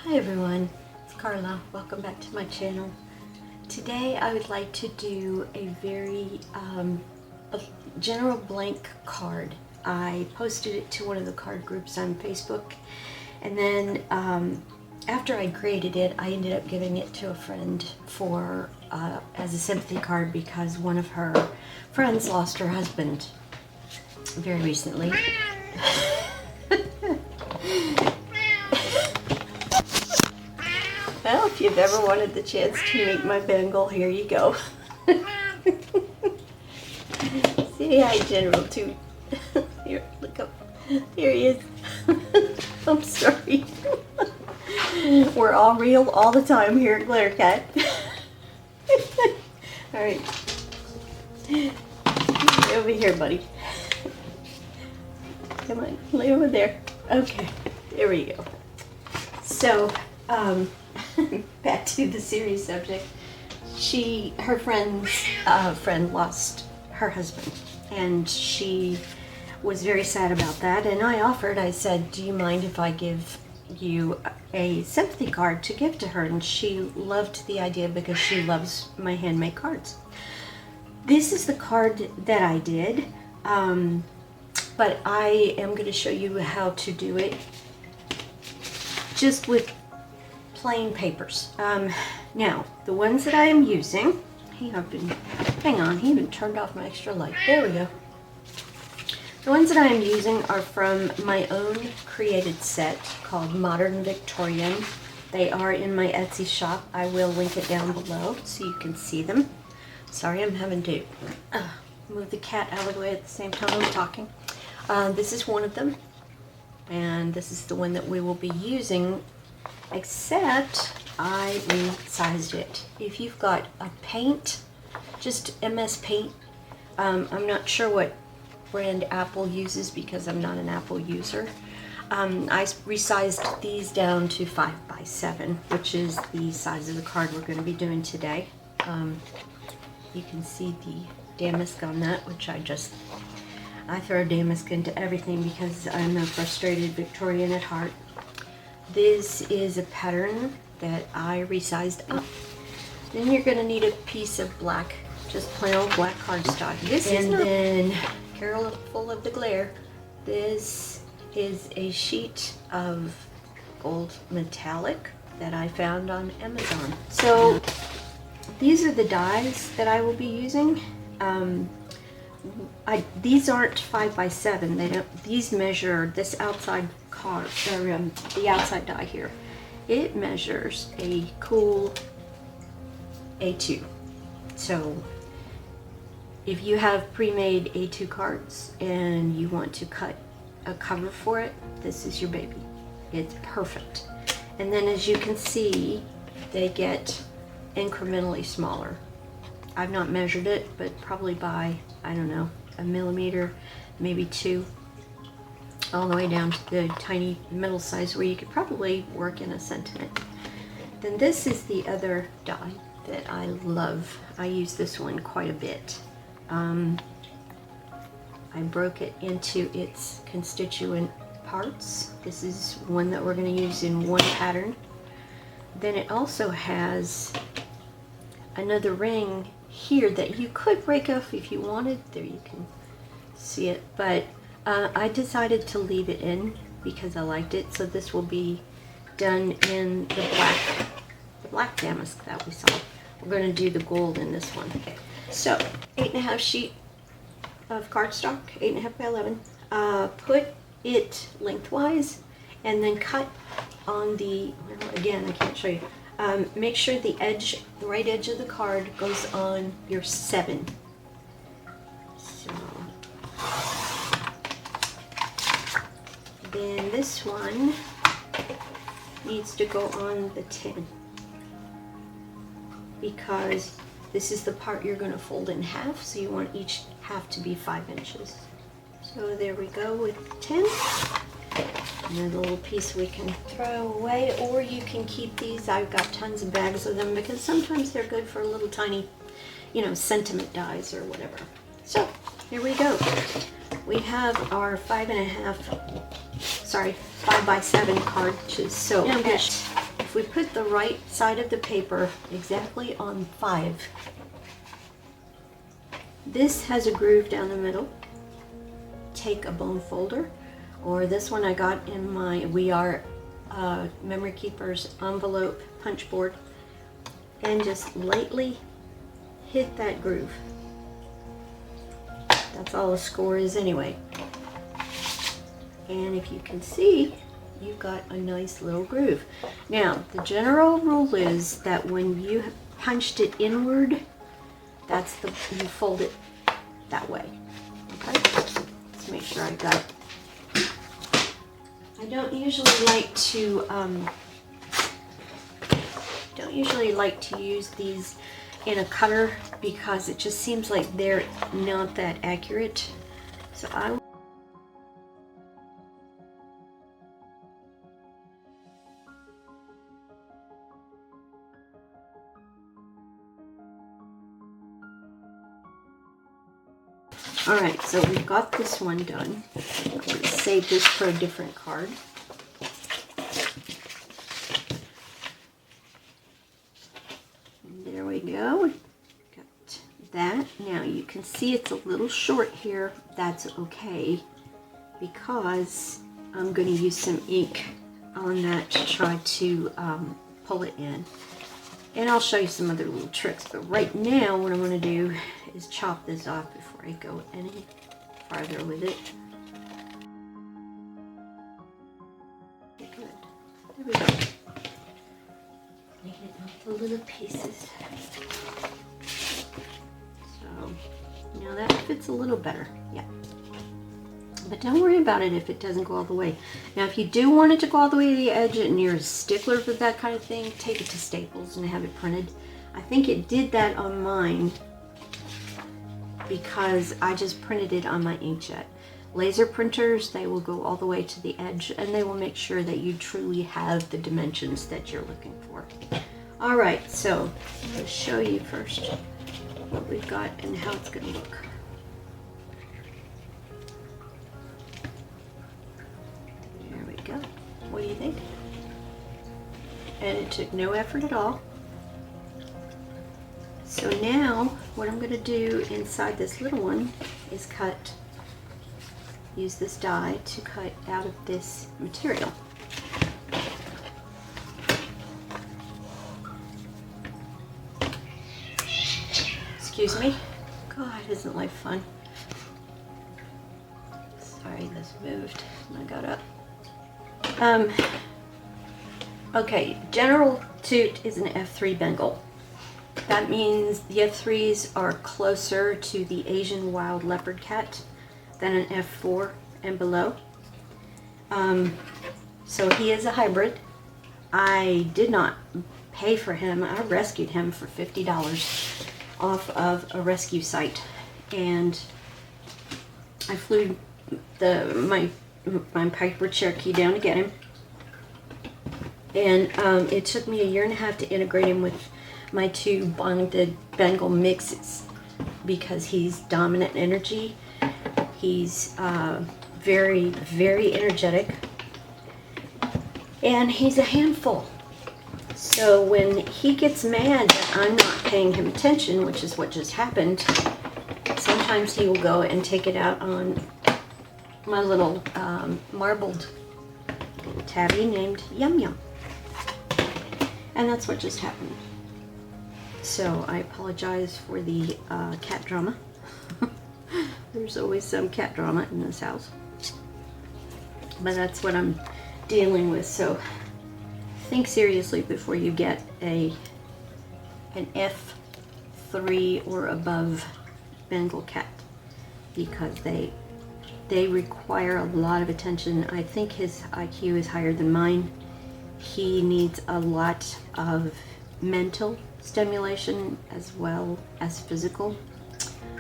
Hi everyone, it's Carla. Welcome back to my channel. Today I would like to do a very a general blank card. I posted it to one of the card groups on Facebook, and then after I created it, I ended up giving it to a friend for as a sympathy card because one of her friends lost her husband very recently. Well, if you've ever wanted the chance to meet my Bengal, here you go. Say hi, General, too. Here, look up. Here he is. I'm sorry. We're all real all the time here at Glitter Cat. Alright. Lay over here, buddy. Come on, lay over there. Okay, there we go. So, back to the serious subject. Her friend lost her husband, and she was very sad about that. And I said, do you mind if I give you a sympathy card to give to her? And she loved the idea because she loves my handmade cards. This is the card that I did, but I am going to show you how to do it just with plain papers. Now, the ones that I am using, hang on, he even turned off my extra light. There we go. The ones that I am using are from my own created set called Modern Victorian. They are in my Etsy shop. I will link it down below so you can see them. Sorry, I'm having to move the cat out of the way at the same time I'm talking. This is one of them, and this is the one that we will be using, except I resized it. If you've got a paint, just MS Paint, I'm not sure what brand Apple uses because I'm not an Apple user. I resized these down to 5x7, which is the size of the card we're going to be doing today. You can see the damask on that, which I throw damask into everything because I'm a frustrated Victorian at heart. This is a pattern that I resized up. Then you're going to need a piece of black, just plain old black cardstock. Then, careful of the glare, this is a sheet of gold metallic that I found on Amazon. So these are the dies that I will be using. These aren't 5x7. These measure this outside card, or the outside die here. It measures a cool A2. So if you have pre-made A2 cards and you want to cut a cover for it, this is your baby. It's perfect. And then as you can see, they get incrementally smaller. I've not measured it, but probably by, I don't know, a millimeter, maybe 2, all the way down to the tiny middle size where you could probably work in a sentiment. Then this is the other die that I love. I use this one quite a bit. I broke it into its constituent parts. This is one that we're going to use in one pattern. Then it also has another ring here that you could break off if you wanted. There you can see it, but I decided to leave it in because I liked it. So this will be done in the black damask that we saw. We're going to do the gold in this one. Okay. So 8.5 sheet of cardstock, 8.5 by 11. Put it lengthwise and then cut on the, well, again, I can't show you. Make sure the right edge of the card goes on your 7. So then this one needs to go on the 10 because this is the part you're going to fold in half, so you want each half to be 5 inches. So there we go with 10. And then the little piece we can throw away, or you can keep these. I've got tons of bags of them because sometimes they're good for little tiny, sentiment dies or whatever. So here we go. We have our 5.5, sorry, 5x7 cartridges. So we put the right side of the paper exactly on 5, this has a groove down the middle. Take a bone folder, or this one I got in my We Are Memory Keepers envelope punch board, and just lightly hit that groove. That's all a score is anyway. And if you can see, you've got a nice little groove. Now, the general rule is that when you have punched it inward, you fold it that way. Okay? Let's make sure I got it. I don't usually like to use these in a cutter because it just seems like they're not that accurate. So Alright, so we've got this one done. I'm going to save this for a different card. There we go. Got that. Now you can see it's a little short here. That's okay, because I'm going to use some ink on that to try to pull it in. And I'll show you some other little tricks, but right now what I'm going to do is chop this off before I go any farther with it. Okay, good. There we go. Make it into little pieces. So now that fits a little better. Yeah. But don't worry about it if it doesn't go all the way. Now, if you do want it to go all the way to the edge and you're a stickler for that kind of thing, take it to Staples and have it printed. I think it did that on mine because I just printed it on my inkjet. Laser printers, they will go all the way to the edge and they will make sure that you truly have the dimensions that you're looking for. All right, so let's show you first what we've got and how it's going to look. What do you think? And it took no effort at all. So now what I'm going to do inside this little one is use this die to cut out of this material. Excuse me. God, isn't life fun? Sorry, this moved and I got up. Okay, General Toot is an F3 Bengal. That means the F3s are closer to the Asian wild leopard cat than an F4 and below. So he is a hybrid. I did not pay for him. I rescued him for $50 off of a rescue site, and I flew my Piper Cherokee down to get him, and it took me 1.5 years to integrate him with my 2 bonded Bengal mixes because he's dominant energy. He's very, very energetic, and he's a handful. So when he gets mad that I'm not paying him attention, which is what just happened, sometimes he will go and take it out on my little marbled tabby named Yum Yum. And that's what just happened. So I apologize for the cat drama. There's always some cat drama in this house. But that's what I'm dealing with. So think seriously before you get an F3 or above Bengal cat, because they require a lot of attention. I think his IQ is higher than mine. He needs a lot of mental stimulation as well as physical.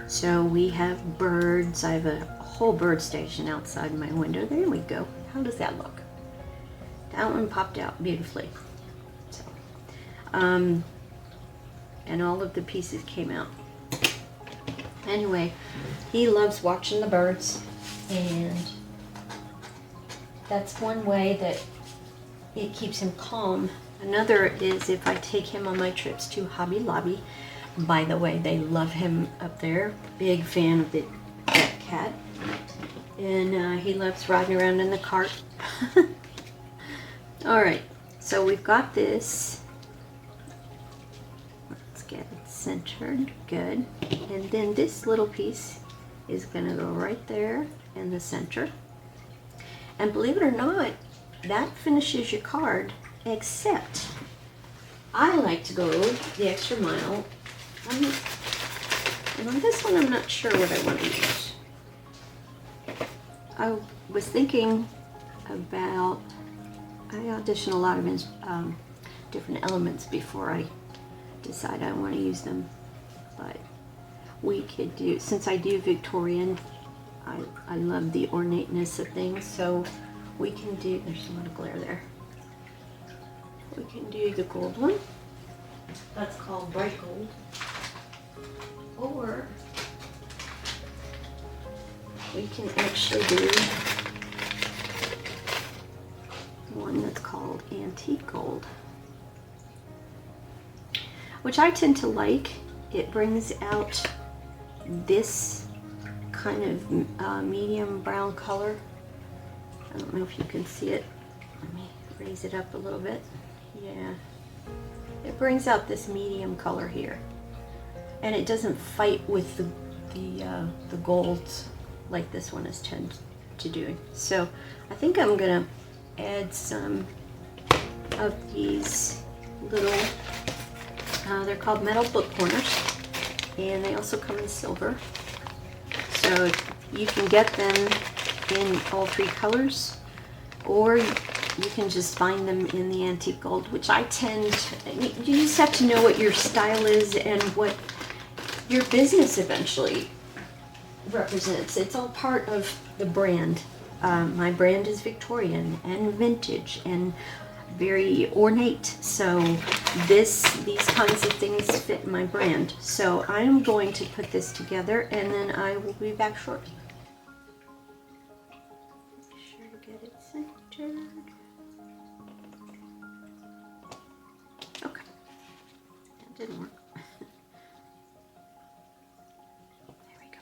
So we have birds. I have a whole bird station outside my window. There we go. How does that look? That one popped out beautifully. So, and all of the pieces came out. Anyway, he loves watching the birds, and that's one way that it keeps him calm Another is if I take him on my trips to Hobby Lobby. By the way, they love him up there. Big fan of that cat. And he loves riding around in the cart. Alright, so we've got this. Let's get it centered. Good. And then this little piece is going to go right there in the center. And believe it or not, that finishes your card, except I like to go the extra mile. And on this one, I'm not sure what I want to use. I was thinking about, I audition a lot of different elements before I decide I want to use them. But we could do, since I do Victorian, I love the ornateness of things, so we can do, there's a lot of glare there. We can do the gold one. That's called bright gold. Or we can actually do one that's called antique gold, which I tend to like. It brings out this kind of medium brown color. I don't know if you can see it. Let me raise it up a little bit. Yeah. It brings out this medium color here. And it doesn't fight with the golds like this one is tend to do. So I think I'm gonna add some of these little, they're called metal book corners, and they also come in silver. So you can get them in all three colors, or you can just find them in the antique gold, which I tend, you just have to know what your style is and what your business eventually represents. It's all part of the brand. My brand is Victorian and vintage and very ornate, so these kinds of things fit my brand. So I'm going to put this together and then I will be back shortly. Make sure to get it centered. Okay, that didn't work. There we go.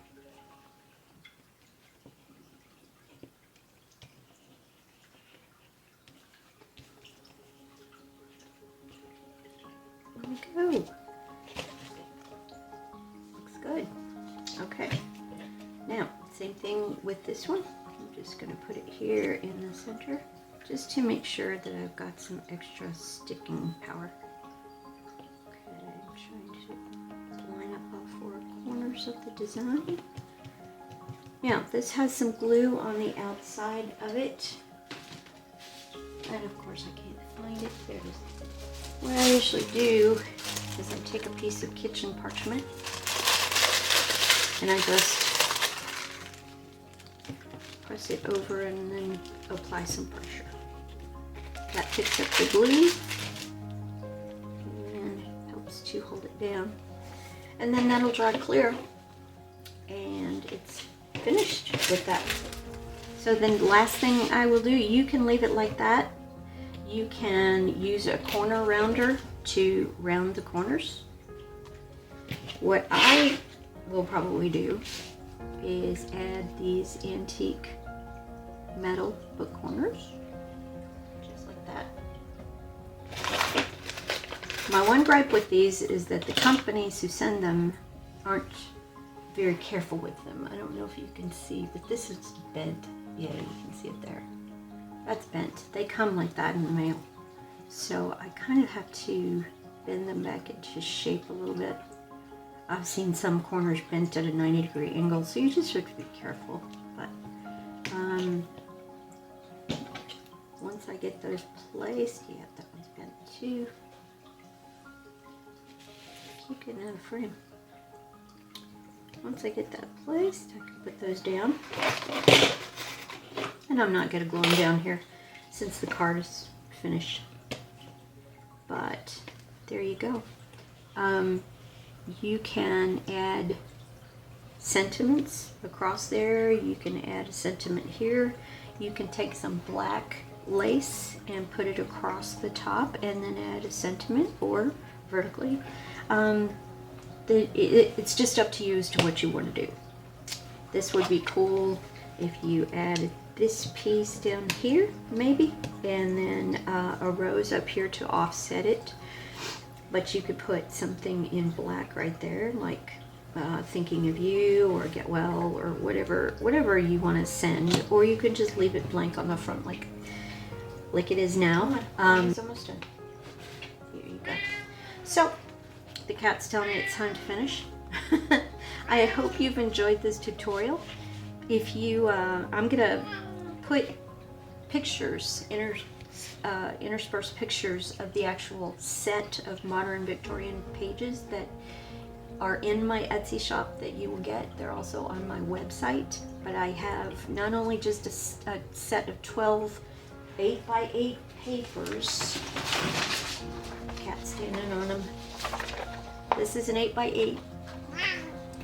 There we go. Looks good. Okay. Now, same thing with this one. I'm just going to put it here in the center, just to make sure that I've got some extra sticking power. Okay, I'm trying to line up all four corners of the design. Now, this has some glue on the outside of it. And of course I can't find it. There it is. What I usually do is I take a piece of kitchen parchment and I just press it over and then apply some pressure. That picks up the glue and helps to hold it down. And then that'll dry clear and it's finished with that. So then the last thing I will do, you can leave it like that. You can use a corner rounder to round the corners. What I will probably do is add these antique metal book corners, just like that. My one gripe with these is that the companies who send them aren't very careful with them. I don't know if you can see, but this is bent. Yeah, you can see it there. That's bent. They come like that in the mail. So I kind of have to bend them back into shape a little bit. I've seen some corners bent at a 90-degree angle, so you just have to be careful. But once I get those placed, yeah, that one's bent too. I keep getting out of frame. Once I get that placed, I can put those down. And I'm not going to glue them down here since the card is finished. But there you go. You can add sentiments across there. You can add a sentiment here. You can take some black lace and put it across the top, and then add a sentiment or vertically. It's just up to you as to what you want to do. This would be cool if you added this piece down here, maybe, and then a rose up here to offset it. But you could put something in black right there, like thinking of you or get well or whatever you want to send, or you could just leave it blank on the front like it is now. It's almost done. Here you go. So the cat's telling me it's time to finish. I hope you've enjoyed this tutorial. If you, I'm gonna put pictures, interspersed pictures of the actual set of modern Victorian pages that are in my Etsy shop that you will get. They're also on my website, but I have not only just a set of 12 8x8 papers. Cat standing on them. This is an 8x8.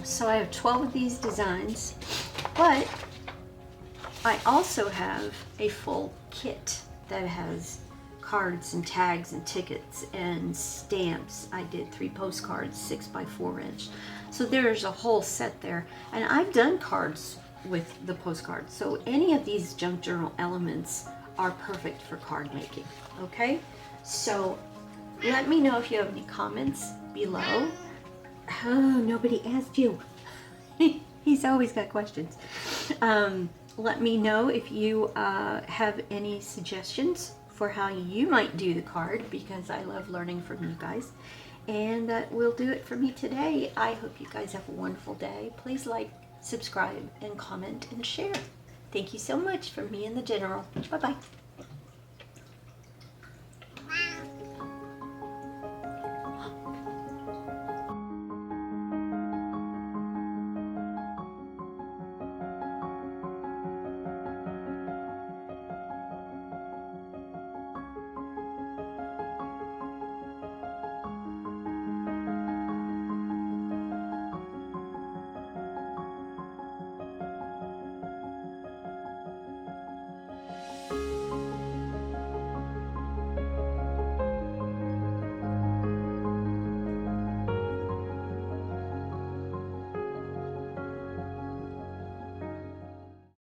So I have 12 of these designs, but I also have a full kit that has cards and tags and tickets and stamps. I did 3 postcards, 6x4 inch. So there's a whole set there. And I've done cards with the postcards. So any of these junk journal elements are perfect for card making. Okay? So let me know if you have any comments below. Oh, nobody asked you. He's always got questions. Let me know if you have any suggestions for how you might do the card, because I love learning from you guys. And that will do it for me today. I hope you guys have a wonderful day. Please like, subscribe, and comment, and share. Thank you so much from me and the General. Bye-bye.